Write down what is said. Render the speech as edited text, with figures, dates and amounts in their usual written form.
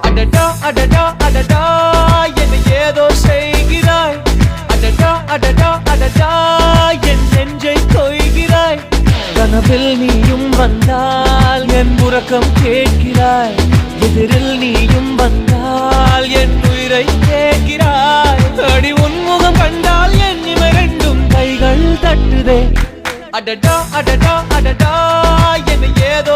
அடடா அடடா அடடா என்ன ஏதோ செய்கிறாய். அடடா அடடா அடடா என் நெஞ்சை கொய்கிறாய். கனவில் நீயும் வந்தால் என் உறக்கம் கேட்கிறாய். எதிரில் நீயும் வந்தால் என் உயிரை கேட்கிறாய். அடி உன்முகம் கண்டால் என் இவை ரெண்டும் கைகள் தட்டுதே. அடடா அடடா அடடா என்ன ஏதோ